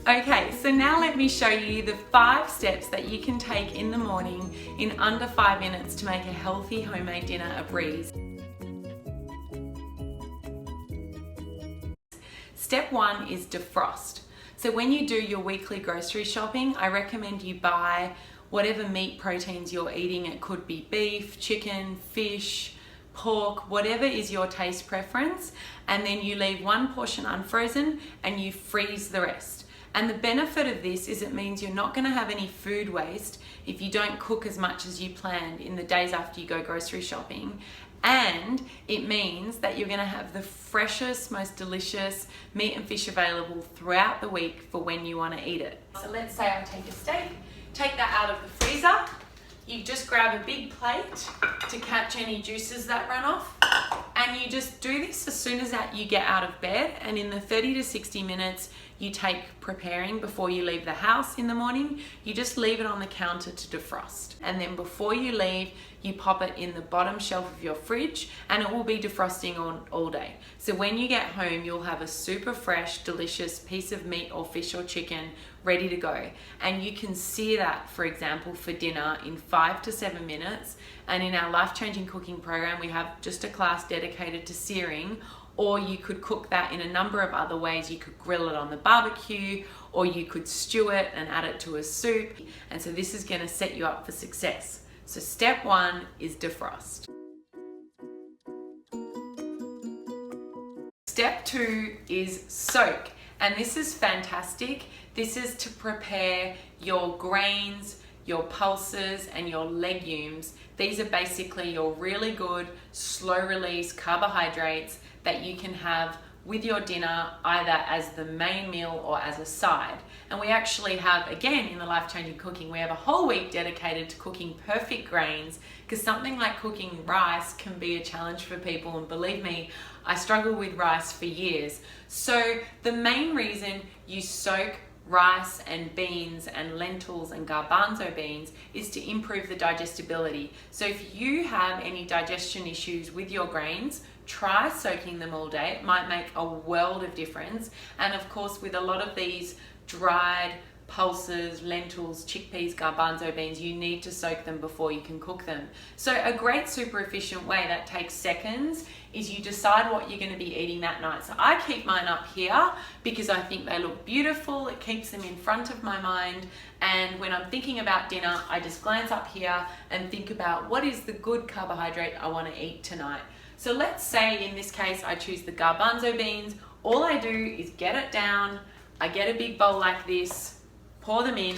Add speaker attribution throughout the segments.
Speaker 1: Okay, so now let me show you the 5 steps that you can take in the morning in under 5 minutes to make a healthy homemade dinner a breeze. Step 1 is defrost. So when you do your weekly grocery shopping, I recommend you buy whatever meat proteins you're eating. It could be beef, chicken, fish, pork, whatever is your taste preference, and then you leave one portion unfrozen and you freeze the rest. And the benefit of this is it means you're not going to have any food waste if you don't cook as much as you planned in the days after you go grocery shopping. And it means that you're going to have the freshest, most delicious meat and fish available throughout the week for when you want to eat it. So let's say I take a steak, take that out of the freezer. You just grab a big plate to catch any juices that run off. And you just do this as soon as you get out of bed, and in the 30 to 60 minutes you take preparing before you leave the house in the morning, you just leave it on the counter to defrost. And then before you leave, you pop it in the bottom shelf of your fridge and it will be defrosting all day. So when you get home, you'll have a super fresh, delicious piece of meat or fish or chicken ready to go. And you can sear that, for example, for dinner in 5 to 7 minutes. And in our life-changing cooking program, we have just a class dedicated to searing, or you could cook that in a number of other ways. You could grill it on the barbecue, or you could stew it and add it to a soup. And so this is going to set you up for success. So step 1 is defrost. Step 2 is soak. And this is fantastic. This is to prepare your grains, your pulses, and your legumes. These are basically your really good, slow release carbohydrates that you can have with your dinner, either as the main meal or as a side. And we actually have, again, in the Life-Changing Cooking, we have a whole week dedicated to cooking perfect grains, because something like cooking rice can be a challenge for people, and believe me, I struggled with rice for years. So the main reason you soak rice and beans and lentils and garbanzo beans is to improve the digestibility. So if you have any digestion issues with your grains, try soaking them all day. It might make a world of difference. And of course, with a lot of these dried pulses, lentils, chickpeas, garbanzo beans, you need to soak them before you can cook them. So a great super efficient way that takes seconds is you decide what you're going to be eating that night. So I keep mine up here because I think they look beautiful. It keeps them in front of my mind. And when I'm thinking about dinner, I just glance up here and think about what is the good carbohydrate I want to eat tonight. So let's say in this case, I choose the garbanzo beans. All I do is get it down. I get a big bowl like this, pour them in,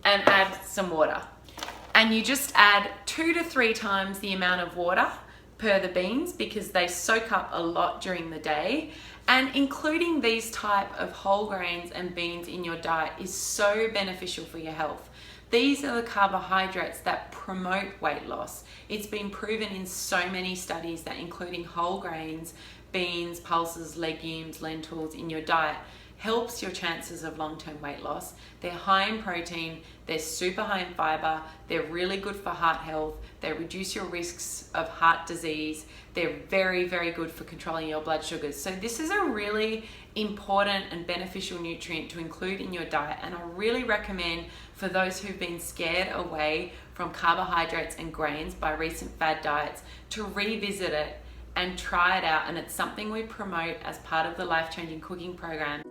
Speaker 1: and add some water. And you just add 2 to 3 times the amount of water per the beans, because they soak up a lot during the day. And including these type of whole grains and beans in your diet is so beneficial for your health. These are the carbohydrates that promote weight loss. It's been proven in so many studies that including whole grains, beans, pulses, legumes, lentils in your diet helps your chances of long-term weight loss. They're high in protein, they're super high in fiber, they're really good for heart health, they reduce your risks of heart disease, they're very, very good for controlling your blood sugars. So this is a really important and beneficial nutrient to include in your diet, and I really recommend for those who've been scared away from carbohydrates and grains by recent fad diets to revisit it and try it out. And it's something we promote as part of the Life-Changing Cooking program.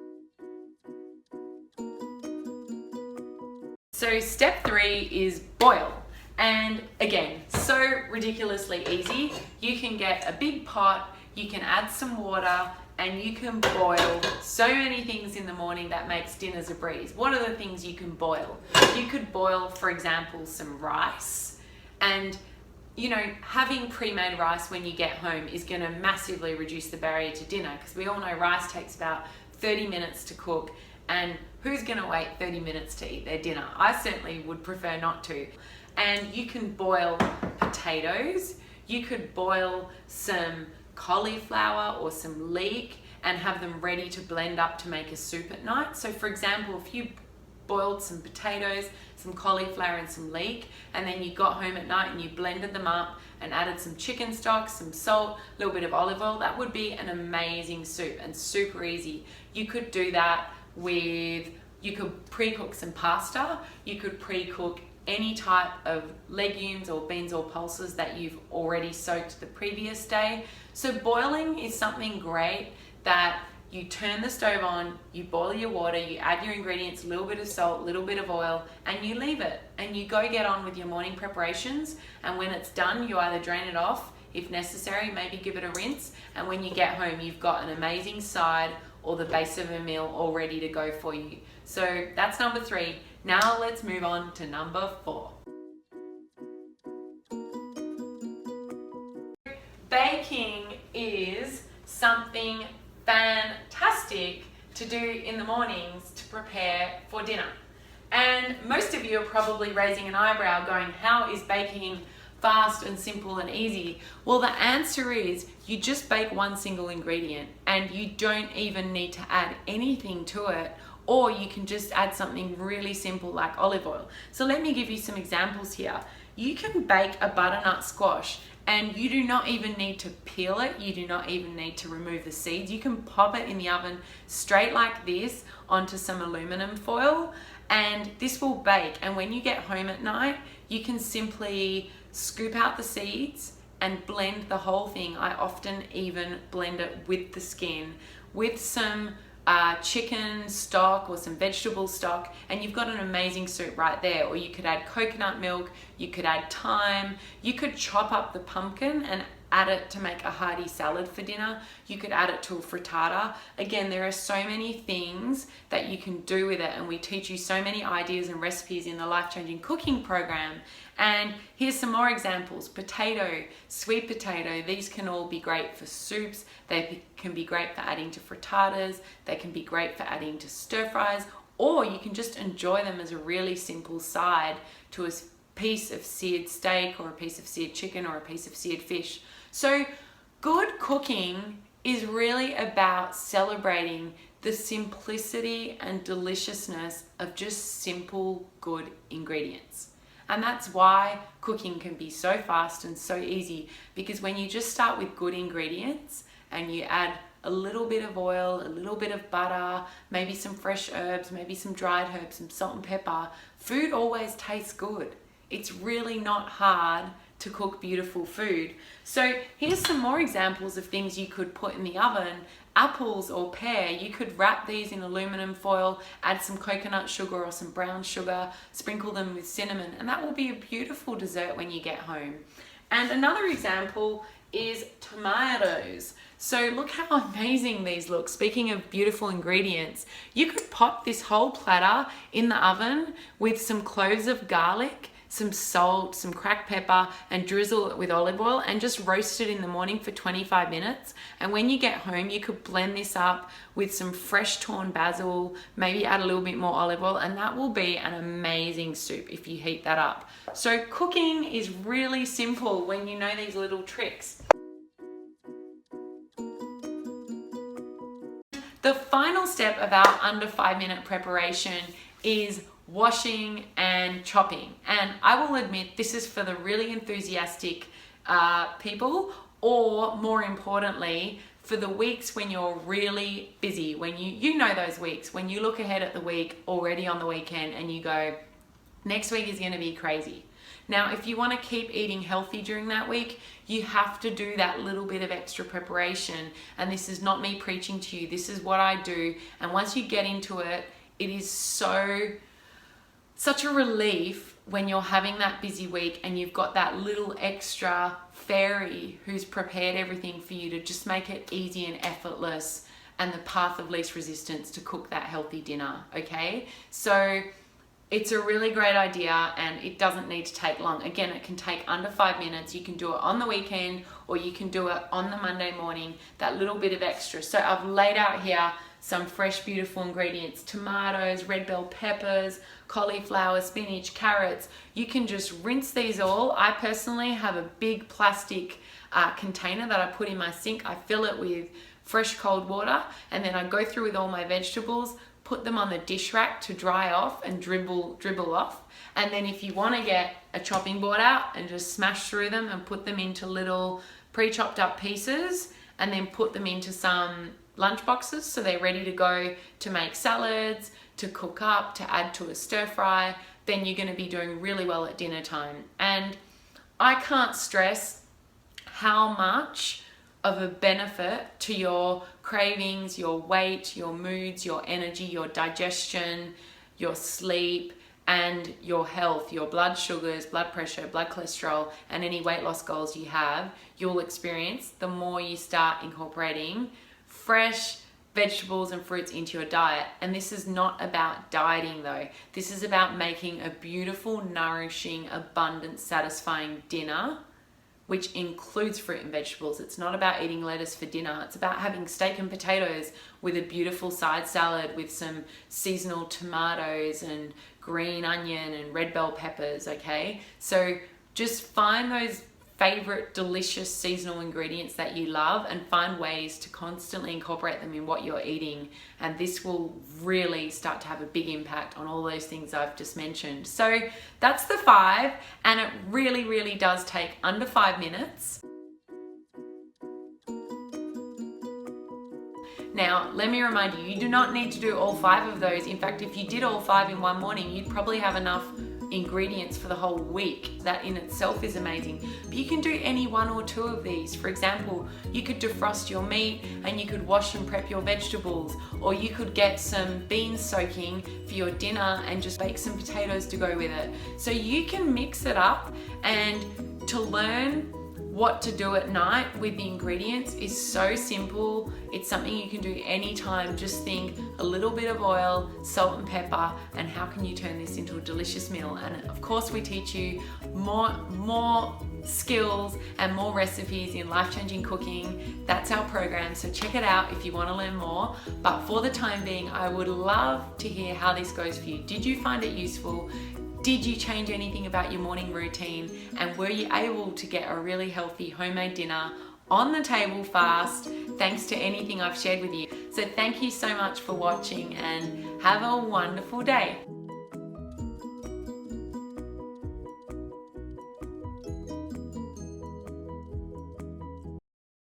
Speaker 1: So step 3 is boil. And again, so ridiculously easy. You can get a big pot, you can add some water, and you can boil so many things in the morning that makes dinners a breeze. What are the things you can boil? You could boil, for example, some rice. And you know, having pre-made rice when you get home is going to massively reduce the barrier to dinner, because we all know rice takes about 30 minutes to cook, and who's going to wait 30 minutes to eat their dinner? I certainly would prefer not to. And you can boil potatoes, you could boil some cauliflower or some leek and have them ready to blend up to make a soup at night. So for example, if you boiled some potatoes, some cauliflower and some leek, and then you got home at night and you blended them up and added some chicken stock, some salt, a little bit of olive oil, that would be an amazing soup and super easy. You could do that with, you could pre-cook some pasta, you could pre-cook any type of legumes or beans or pulses that you've already soaked the previous day. So boiling is something great that you turn the stove on, you boil your water, you add your ingredients, a little bit of salt, a little bit of oil, and you leave it. And you go get on with your morning preparations. And when it's done, you either drain it off, if necessary, maybe give it a rinse. And when you get home, you've got an amazing side or the base of a meal all ready to go for you. So that's number 3. Now let's move on to number 4. Baking is something fantastic to do in the mornings to prepare for dinner. And most of you are probably raising an eyebrow going, how is baking fast and simple and easy? Well, the answer is you just bake one single ingredient and you don't even need to add anything to it, or you can just add something really simple like olive oil. So let me give you some examples here. You can bake a butternut squash and you do not even need to peel it. You do not even need to remove the seeds. You can pop it in the oven straight like this onto some aluminum foil and this will bake. And when you get home at night, you can simply scoop out the seeds and blend the whole thing. I often even blend it with the skin, with some chicken stock or some vegetable stock, and you've got an amazing soup right there. Or you could add coconut milk, you could add thyme, you could chop up the pumpkin and add it to make a hearty salad for dinner. You could add it to a frittata. Again, there are so many things that you can do with it, and we teach you so many ideas and recipes in the Life Changing Cooking program. And here's some more examples. Potato, sweet potato, these can all be great for soups. They can be great for adding to frittatas. They can be great for adding to stir fries, or you can just enjoy them as a really simple side to a piece of seared steak or a piece of seared chicken or a piece of seared fish. So good cooking is really about celebrating the simplicity and deliciousness of just simple, good ingredients. And that's why cooking can be so fast and so easy, because when you just start with good ingredients and you add a little bit of oil, a little bit of butter, maybe some fresh herbs, maybe some dried herbs, some salt and pepper, food always tastes good. It's really not hard to cook beautiful food. So here's some more examples of things you could put in the oven. Apples or pear, you could wrap these in aluminum foil, add some coconut sugar or some brown sugar, sprinkle them with cinnamon, and that will be a beautiful dessert when you get home. And another example is tomatoes. So look how amazing these look. Speaking of beautiful ingredients, you could pop this whole platter in the oven with some cloves of garlic, some salt, some cracked pepper, and drizzle it with olive oil and just roast it in the morning for 25 minutes. And when you get home, you could blend this up with some fresh torn basil, maybe add a little bit more olive oil, and that will be an amazing soup if you heat that up. So cooking is really simple when you know these little tricks. The final step of our under 5-minute preparation is washing and chopping. And I will admit, this is for the really enthusiastic people, or more importantly, for the weeks when you're really busy, when you know those weeks, when you look ahead at the week already on the weekend and you go, next week is gonna be crazy. Now, if you wanna keep eating healthy during that week, you have to do that little bit of extra preparation. And this is not me preaching to you, this is what I do. And once you get into it, it is such a relief when you're having that busy week and you've got that little extra fairy who's prepared everything for you to just make it easy and effortless and the path of least resistance to cook that healthy dinner, okay? So it's a really great idea and it doesn't need to take long. Again, it can take under 5 minutes. You can do it on the weekend or you can do it on the Monday morning, that little bit of extra. So I've laid out here some fresh, beautiful ingredients: tomatoes, red bell peppers, cauliflower, spinach, carrots. You can just rinse these all. I personally have a big plastic container that I put in my sink. I fill it with fresh cold water and then I go through with all my vegetables, put them on the dish rack to dry off and dribble off. And then if you want to get a chopping board out and just smash through them and put them into little pre-chopped up pieces, and then put them into some lunch boxes so they're ready to go to make salads, to cook up, to add to a stir fry, then you're going to be doing really well at dinner time. And I can't stress how much of a benefit to your cravings, your weight, your moods, your energy, your digestion, your sleep, and your health, your blood sugars, blood pressure, blood cholesterol, and any weight loss goals you have, you'll experience the more you start incorporating fresh vegetables and fruits into your diet. And this is not about dieting though. This is about making a beautiful, nourishing, abundant, satisfying dinner, which includes fruit and vegetables. It's not about eating lettuce for dinner. It's about having steak and potatoes with a beautiful side salad with some seasonal tomatoes and green onion and red bell peppers, okay? So just find those favorite delicious seasonal ingredients that you love and find ways to constantly incorporate them in what you're eating, and this will really start to have a big impact on all those things I've just mentioned. So that's the 5, and it really does take under 5 minutes. Now, let me remind you, you do not need to do all 5 of those. In fact, if you did all 5 in one morning, you'd probably have enough ingredients for the whole week. That in itself is amazing. But you can do any 1 or 2 of these. For example, you could defrost your meat and you could wash and prep your vegetables, or you could get some beans soaking for your dinner and just bake some potatoes to go with it. So you can mix it up, and to learn what to do at night with the ingredients is so simple. It's something you can do anytime. Just think a little bit of oil, salt and pepper, and how can you turn this into a delicious meal? And of course we teach you more skills and more recipes in life-changing cooking. That's our program, so check it out if you want to learn more. But for the time being, I would love to hear how this goes for you. Did you find it useful? Did you change anything about your morning routine? And were you able to get a really healthy homemade dinner on the table fast, thanks to anything I've shared with you? So thank you so much for watching, and have a wonderful day.